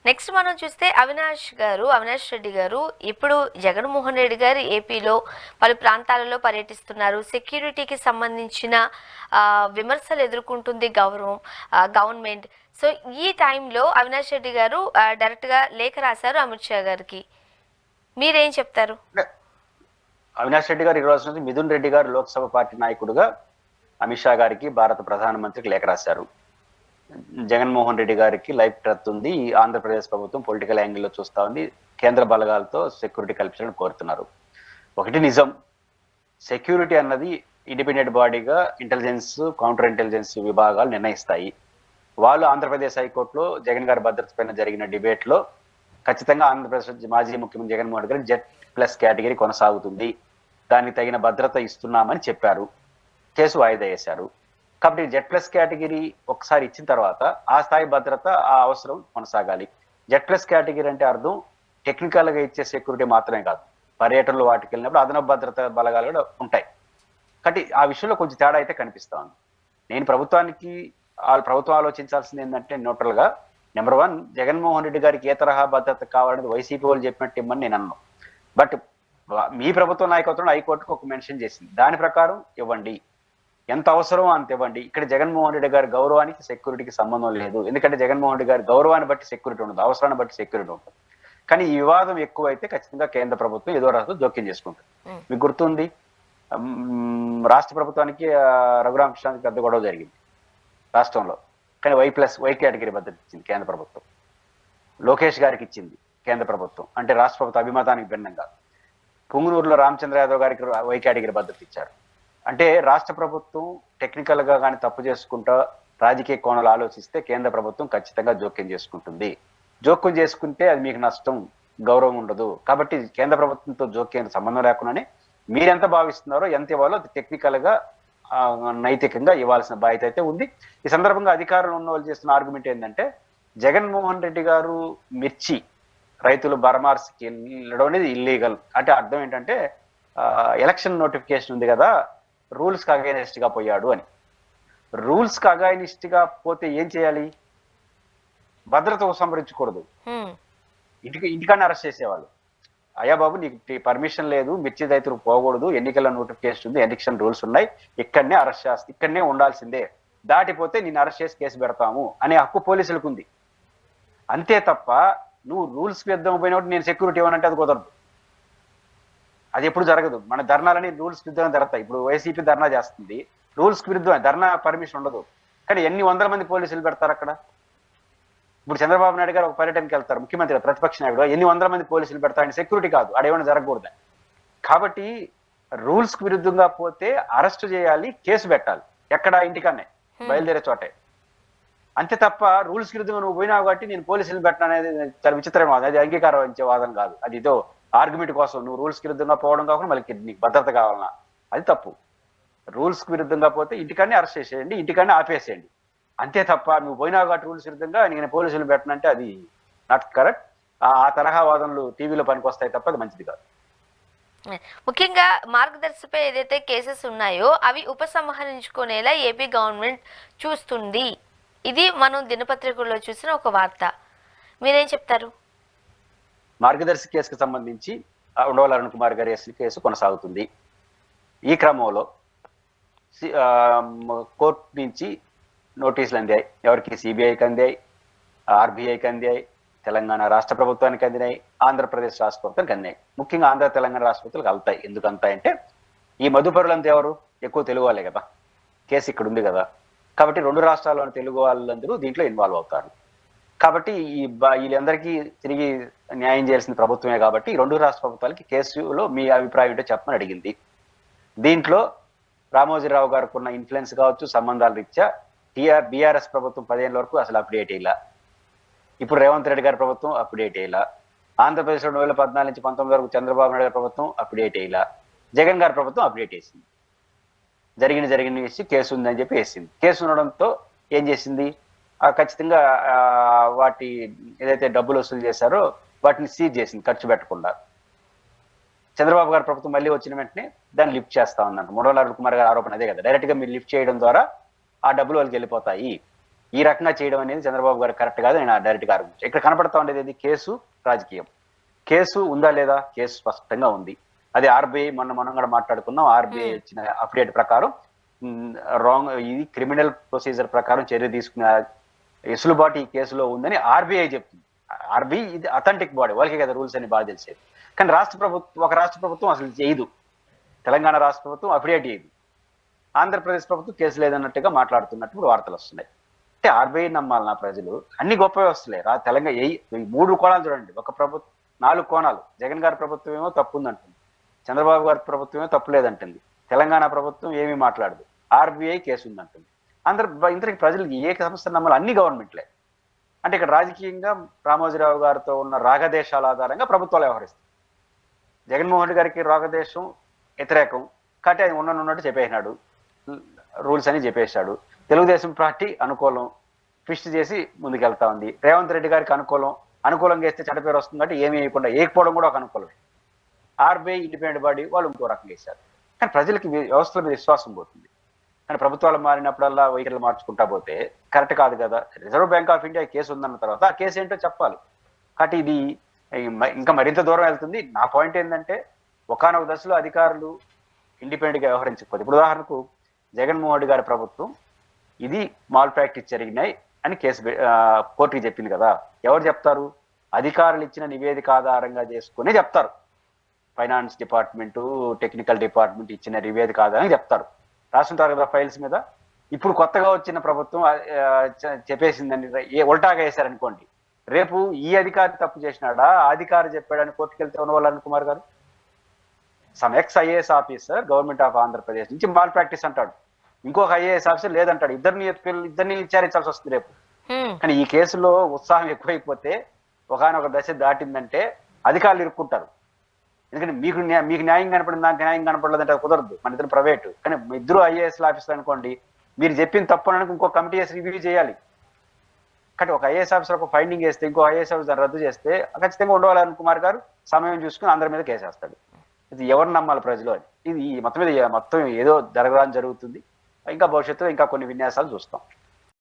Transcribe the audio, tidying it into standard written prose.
Next మనం చూస్తే అవినాష్ రెడ్డి గారు ఇప్పుడు జగన్మోహన్ రెడ్డి గారు ఏపీలో పలు ప్రాంతాలలో పర్యటిస్తున్నారు. సెక్యూరిటీకి సంబంధించిన విమర్శలు ఎదుర్కొంటుంది గవర్నమెంట్. సో ఈ టైంలో అవినాష్ రెడ్డి గారు డైరెక్ట్గా లేఖ రాశారు అమిత్ షా గారికి. మీరేం చెప్తారు? అవినాష్ రెడ్డి గారు ఈ రోజు నుంచి మిథున్ రెడ్డి గారు లోక్సభ పార్టీ నాయకుడుగా అమిత్ షా గారికి భారత ప్రధానమంత్రికి లేఖ రాశారు. జగన్మోహన్ రెడ్డి గారికి లైఫ్ థ్రెట్ ఉంది, ఆంధ్రప్రదేశ్ ప్రభుత్వం పొలిటికల్ యాంగిల్లో చూస్తా ఉంది, కేంద్ర బలగాలతో సెక్యూరిటీ కల్పించాలని కోరుతున్నారు. ఒకటి నిజం, సెక్యూరిటీ అన్నది ఇండిపెండెంట్ బాడీగా ఇంటెలిజెన్స్, కౌంటర్ ఇంటెలిజెన్స్ విభాగాలు నిర్ణయిస్తాయి. వాళ్ళు ఆంధ్రప్రదేశ్ హైకోర్టులో జగన్ గారి భద్రత పైన జరిగిన డిబేట్ లో ఖచ్చితంగా ఆంధ్రప్రదేశ్ మాజీ ముఖ్యమంత్రి జగన్మోహన్ రెడ్డి గారు Z+ కేటగిరీ కొనసాగుతుంది, దానికి తగిన భద్రత ఇస్తున్నామని చెప్పారు. కేసు వాయిదా వేశారు. కాబట్టి Z+ కేటగిరీ ఒకసారి ఇచ్చిన తర్వాత ఆ స్థాయి భద్రత, ఆ అవసరం కొనసాగాలి. Z+ కేటగిరీ అంటే అర్థం టెక్నికల్ గా ఇచ్చే సెక్యూరిటీ మాత్రమే కాదు, పర్యటనలు వాటికి వెళ్ళినప్పుడు అదనపు భద్రత బలగాలు కూడా ఉంటాయి. కాబట్టి ఆ విషయంలో కొంచెం తేడా అయితే కనిపిస్తా ఉంది. నేను ప్రభుత్వం ఆలోచించాల్సింది ఏంటంటే న్యూట్రల్ గా, నెంబర్ 1, జగన్మోహన్ రెడ్డి గారికి ఏ తరహా భద్రత కావాలనేది వైసీపీ వాళ్ళు చెప్పినట్టు ఇమ్మని నేను అన్నాను. బట్ మీ ప్రభుత్వ నాయకత్వం హైకోర్టుకు ఒక మెన్షన్ చేసింది, దాని ప్రకారం ఇవ్వండి, ఎంత అవసరమో అంత ఇవ్వండి. ఇక్కడ జగన్మోహన్ రెడ్డి గారి గౌరవానికి సెక్యూరిటీకి సంబంధం లేదు. ఎందుకంటే జగన్మోహన్ రెడ్డి గారి గౌరవాన్ని బట్టి సెక్యూరిటీ ఉండదు, అవసరాన్ని బట్టి సెక్యూరిటీ ఉంటుంది. కానీ ఈ వివాదం ఎక్కువైతే ఖచ్చితంగా కేంద్ర ప్రభుత్వం ఏదో రాష్ట్రం జోక్యం చేసుకుంటుంది. మీకు గుర్తుంది, రాష్ట్ర ప్రభుత్వానికి రఘురామకృష్ణానికి పెద్ద గొడవ జరిగింది రాష్ట్రంలో. కానీ వై కేటగిరీ భద్రత ఇచ్చింది కేంద్ర ప్రభుత్వం, లోకేష్ గారికి ఇచ్చింది కేంద్ర ప్రభుత్వం, అంటే రాష్ట్ర ప్రభుత్వ అభిమతానికి భిన్నంగా. పుంగునూరులో రామచంద్ర యాదవ్ గారికి వై కేటగిరీ భద్రత ఇచ్చారు. అంటే రాష్ట్ర ప్రభుత్వం టెక్నికల్ గా కానీ తప్పు చేసుకుంటా రాజకీయ కోణాలు ఆలోచిస్తే కేంద్ర ప్రభుత్వం ఖచ్చితంగా జోక్యం చేసుకుంటుంది. జోక్యం చేసుకుంటే అది మీకు నష్టం, గౌరవం ఉండదు. కాబట్టి కేంద్ర ప్రభుత్వంతో జోక్యం సంబంధం లేకుండానే మీరెంత భావిస్తున్నారో, ఎంత ఇవ్వాలో అది టెక్నికల్ గా నైతికంగా ఇవ్వాల్సిన బాధ్యత అయితే ఉంది. ఈ సందర్భంగా అధికారంలో ఉన్న వాళ్ళు చేస్తున్న ఆర్గ్యుమెంట్ ఏంటంటే, జగన్మోహన్ రెడ్డి గారు మిర్చి రైతులు బరమార్స్కి వెళ్ళడం అనేది ఇల్లీగల్ అంటే అర్థం ఏంటంటే, ఎలక్షన్ నోటిఫికేషన్ ఉంది కదా, రూల్స్ కి అగైనిస్ట్ గా పోయాడు అని. రూల్స్ కి అగైనిస్ట్ గా పోతే ఏం చేయాలి? భద్రత ఉపసంహరించకూడదు, ఇంటికన్నా అరెస్ట్ చేసేవాళ్ళు. అయ్యా బాబు, నీకు పర్మిషన్ లేదు, మిర్చి రైతులు పోకూడదు, ఎన్నికల నోటిఫికేషన్ ఉంది, ఎలక్షన్ రూల్స్ ఉన్నాయి, ఇక్కడనే అరెస్ట్ చేస్తా, ఇక్కడనే ఉండాల్సిందే, దాటిపోతే నేను అరెస్ట్ చేసి కేసు పెడతాము అనే హక్కు పోలీసులకు ఉంది. అంతే తప్ప నువ్వు రూల్స్ విరుద్ధం పోయినప్పుడు నేను సెక్యూరిటీ ఇవ్వనంటే అది కుదరదు, అది ఎప్పుడు జరగదు. మన ధర్నాలని రూల్స్ విరుద్ధంగా జరుగుతాయి. ఇప్పుడు వైసీపీ ధర్నా చేస్తుంది, రూల్స్ విరుద్ధం, ధర్నా పర్మిషన్ ఉండదు. కానీ ఎన్ని వందల మంది పోలీసులు పెడతారు అక్కడ? ఇప్పుడు చంద్రబాబు నాయుడు గారు ఒక పర్యటనకి వెళ్తారు, ముఖ్యమంత్రి ప్రతిపక్ష నాయుడు, ఎన్ని వందల మంది పోలీసులు పెడతారని సెక్యూరిటీ కాదు, అడేమైనా జరగకూడదు. కాబట్టి రూల్స్ కి విరుద్ధంగా పోతే అరెస్ట్ చేయాలి, కేసు పెట్టాలి, ఎక్కడ? ఇంటికన్నే, బయలుదేరే చోటే. అంతే తప్ప రూల్స్ విరుద్ధంగా నువ్వు పోయినావు కాబట్టి నేను పోలీసులు పెట్టను అనేది చాలా విచిత్రమైన వాదం, అది అంగీకారం వాదం కాదు. అది ఏదో ఆర్గ్యుమెంట్ కోసం నువ్వు రూల్స్ కి విరుద్ధంగా పోవడం కాకుండా మళ్ళీ నీకు భద్రత కావాలన్నా అది తప్పు. రూల్స్ కి విరుద్ధంగా పోతే ఇంటికన్నే అరెస్ట్ చేసేయండి, ఇంటికన్నే ఆపేసేయండి. అంతే తప్ప నువ్వు పోయినావు కాబట్టి రూల్స్ విరుద్ధంగా నేను పోలీసులు పెట్టనంటే అది నాట్ కరెక్ట్. ఆ తరహా వాదనలు టీవీలో పనికొస్తాయి తప్ప అది మంచిది కాదు. ముఖ్యంగా మార్గదర్శిపై ఏదైతే కేసెస్ ఉన్నాయో అవి ఉపసంహరించుకునేలా ఏపీ గవర్నమెంట్ చూస్తుంది, ఇది మనం దినపత్రికల్లో చూసిన ఒక వార్త. మీరేం చెప్తారు? మార్గదర్శి కేసుకు సంబంధించి ఉండవల్లి అరుణ్ కుమార్ గారి కేసు కొనసాగుతుంది. ఈ క్రమంలో కోర్టు నుంచి నోటీసులు అందాయి. ఎవరికి? సిబిఐకి అందాయి, ఆర్బీఐకి అందాయి, తెలంగాణ రాష్ట్ర ప్రభుత్వానికి అందినాయి, ఆంధ్రప్రదేశ్ రాష్ట్ర ప్రభుత్వానికి అందినాయి. ముఖ్యంగా ఆంధ్ర తెలంగాణ రాష్ట్ర ప్రభుత్వాలకు వెళ్తాయి. ఎందుకు అంతాయంటే, ఈ మధుపరులంతా ఎవరు? ఎక్కువ తెలుగు వాళ్ళే కదా, కేసు ఇక్కడ ఉంది కదా. కాబట్టి రెండు రాష్ట్రాల్లోని తెలుగు వాళ్ళందరూ దీంట్లో ఇన్వాల్వ్ అవుతారు. కాబట్టి వీళ్ళందరికీ తిరిగి న్యాయం చేయాల్సిన ప్రభుత్వమే. కాబట్టి ఈ రెండు రాష్ట్ర ప్రభుత్వాలకి కేసులో మీ అభిప్రాయం ఏంటో చెప్పమని అడిగింది. దీంట్లో రామోజీరావు గారికి ఉన్న ఇన్ఫ్లుయెన్స్ కావచ్చు, సంబంధాల రీత్యా బీఆర్ఎస్ ప్రభుత్వం 10 ఏళ్ళ వరకు అసలు అప్డేట్ అయ్యేలా, ఇప్పుడు రేవంత్ రెడ్డి గారి ప్రభుత్వం అప్డేట్ అయ్యేలా, ఆంధ్రప్రదేశ్లో 2014 నుంచి 19 వరకు చంద్రబాబు నాయుడు గారి ప్రభుత్వం అప్డేట్ అయ్యేలా, జగన్ గారి ప్రభుత్వం అప్డేట్ వేసింది. జరిగిన వేసి కేసు ఉందని చెప్పి వేసింది. కేసు ఉండడంతో ఏం చేసింది? ఖచ్చితంగా వాటి ఏదైతే డబ్బులు వసూలు చేశారో వాటిని సీజ్ చేసింది ఖర్చు పెట్టకుండా. చంద్రబాబు గారి ప్రభుత్వం మళ్ళీ వచ్చిన వెంటనే దాన్ని లిఫ్ట్ చేస్తా ఉందంట. ఉండవల్లి అరుణ్ కుమార్ గారి ఆరోపణ అదే కదా, డైరెక్ట్ గా మీరు లిఫ్ట్ చేయడం ద్వారా ఆ డబ్బులు వాళ్ళకి వెళ్ళిపోతాయి. ఈ రకంగా చేయడం అనేది చంద్రబాబు గారు కరెక్ట్ కాదు నేను డైరెక్ట్ గా ఆరోపించాను. ఇక్కడ కనపడతా ఉండేది ఇది కేసు రాజకీయం. కేసు ఉందా లేదా? కేసు స్పష్టంగా ఉంది. అది ఆర్బీఐ మనం కూడా మాట్లాడుకున్నాం. ఆర్బీఐ ఇచ్చిన అఫిడేట్ ప్రకారం రాంగ్, ఇది క్రిమినల్ ప్రొసీజర్ ప్రకారం చర్య తీసుకునే వెసులుబాటు ఈ కేసులో ఉందని ఆర్బీఐ చెప్తుంది. ఆర్బీఐ ఇది అథెంటిక్ బాడీ, వాళ్ళకే కదా రూల్స్ అని బాగా తెలిసేది. కానీ ఒక రాష్ట్ర ప్రభుత్వం అసలు చేయదు. తెలంగాణ రాష్ట్ర ప్రభుత్వం అఫిడేట్ చేయదు. ఆంధ్రప్రదేశ్ ప్రభుత్వం కేసు లేదన్నట్టుగా మాట్లాడుతున్నట్టు వార్తలు వస్తున్నాయి. అంటే ఆర్బీఐ నమ్మాలన్నా ప్రజలు? అన్ని గొప్ప వ్యవస్థలే తెలంగాణ. ఈ 3 కోణాలు చూడండి. ఒక ప్రభుత్వం 4 కోణాలు. జగన్ గారి ప్రభుత్వం ఏమో తప్పు ఉందంటుంది, చంద్రబాబు గారి ప్రభుత్వం ఏమో తప్పు లేదంటుంది, తెలంగాణ ప్రభుత్వం ఏమీ మాట్లాడదు, ఆర్బీఐ కేసు ఉందంటుంది. ఇంతకి ప్రజలు ఏ సంస్థ నమ్మాలి? అన్ని గవర్నమెంట్లే. అంటే ఇక్కడ రాజకీయంగా రామోజీరావు గారితో ఉన్న రాగదేశాల ఆధారంగా ప్రభుత్వాలు వ్యవహరిస్తాయి. జగన్మోహన్ రెడ్డి గారికి రాగదేశం వ్యతిరేకం కాబట్టి ఆయన ఉన్నట్టు చెప్పేసినాడు, రూల్స్ అని చెప్పేశాడు. తెలుగుదేశం పార్టీ అనుకూలం, ట్విస్ట్ చేసి ముందుకెళ్తా ఉంది. రేవంత్ రెడ్డి గారికి అనుకూలంగా వేస్తే చెడ్డ పేరు వస్తుంది కాబట్టి ఏమీ వేయకుండా వేయకపోవడం కూడా ఒక అనుకూలమే. ఆర్బీఐ ఇండిపెండెంట్ బాడీ, వాళ్ళు ఇంకో రకంగా వేశారు. కానీ ప్రజలకి వ్యవస్థల మీద విశ్వాసం పోతుంది. కానీ ప్రభుత్వాలు మారినప్పుడల్లా వైఖరులు మార్చుకుంటా పోతే కరెక్ట్ కాదు కదా. Reserve bank of India case ఉందన్న తర్వాత ఆ కేసు ఏంటో చెప్పాలి. కాబట్టి ఇది ఇంకా మరింత దూరం వెళ్తుంది. నా పాయింట్ ఏంటంటే ఒకానొక దశలో అధికారులు ఇండిపెండెంట్గా వ్యవహరించకపోతే, ఇప్పుడు ఉదాహరణకు జగన్మోహన్ రెడ్డి గారి ప్రభుత్వం ఇది మాల్ ప్రాక్టీస్ జరిగినాయి అని కోర్టుకి చెప్పింది కదా. ఎవరు చెప్తారు? అధికారులు ఇచ్చిన నివేదిక ఆధారంగా చేసుకుని చెప్తారు. ఫైనాన్స్ డిపార్ట్మెంటు, టెక్నికల్ డిపార్ట్మెంట్ ఇచ్చిన నివేదిక ఆధారంగా చెప్తారు. రాస్తుంటారు కదా ఫైల్స్ మీద. ఇప్పుడు కొత్తగా వచ్చిన ప్రభుత్వం చెప్పేసిందని ఉల్టాగా వేశారనుకోండి, రేపు ఈ అధికారి తప్పు చేసినాడా, ఆ అధికారి చెప్పాడని కోర్టుకు వెళ్తే ఉన్నవాళ్ళు అరుణ్ కుమార్ గారు some ex IAS officer government of Andhra Pradesh నుంచి మాల్ ప్రాక్టీస్ అంటాడు, ఇంకొక ఐఏఎస్ ఆఫీసర్ లేదంటాడు. ఇద్దరిని విచారించాల్సి వస్తుంది రేపు. కానీ ఈ కేసులో ఉత్సాహం ఎక్కువైపోతే ఒకనొక దశ దాటిందంటే అధికారులు ఇరుక్కుంటారు. ఎందుకంటే మీకు న్యాయం కనపడింది, నాకు న్యాయం కనపడలేదంటే అది కుదరదు. మన ఇద్దరు ప్రైవేటు. కానీ ఇద్దరు ఐఏఎస్ ఆఫీసర్ అనుకోండి, మీరు చెప్పిన తప్పు అనడానికి ఇంకో కమిటీ వేసి రివ్యూ చేయాలి. కానీ ఒక ఐఏఎస్ ఆఫీసర్ ఒక ఫైండింగ్ వేస్తే ఇంకో ఐఏఎస్ ఆఫీసర్ రద్దు చేస్తే ఖచ్చితంగా ఉండవాలి అరుణ్ కుమార్ గారు సమయం చూసుకుని అందరి మీద కేసేస్తాడు. ఇది ఎవరు నమ్మాలి ప్రజలు అని? ఇది మొత్తం మీద మొత్తం ఏదో జరగడానికి జరుగుతుంది. ఇంకా భవిష్యత్తులో ఇంకా కొన్ని విన్యాసాలు చూస్తాం.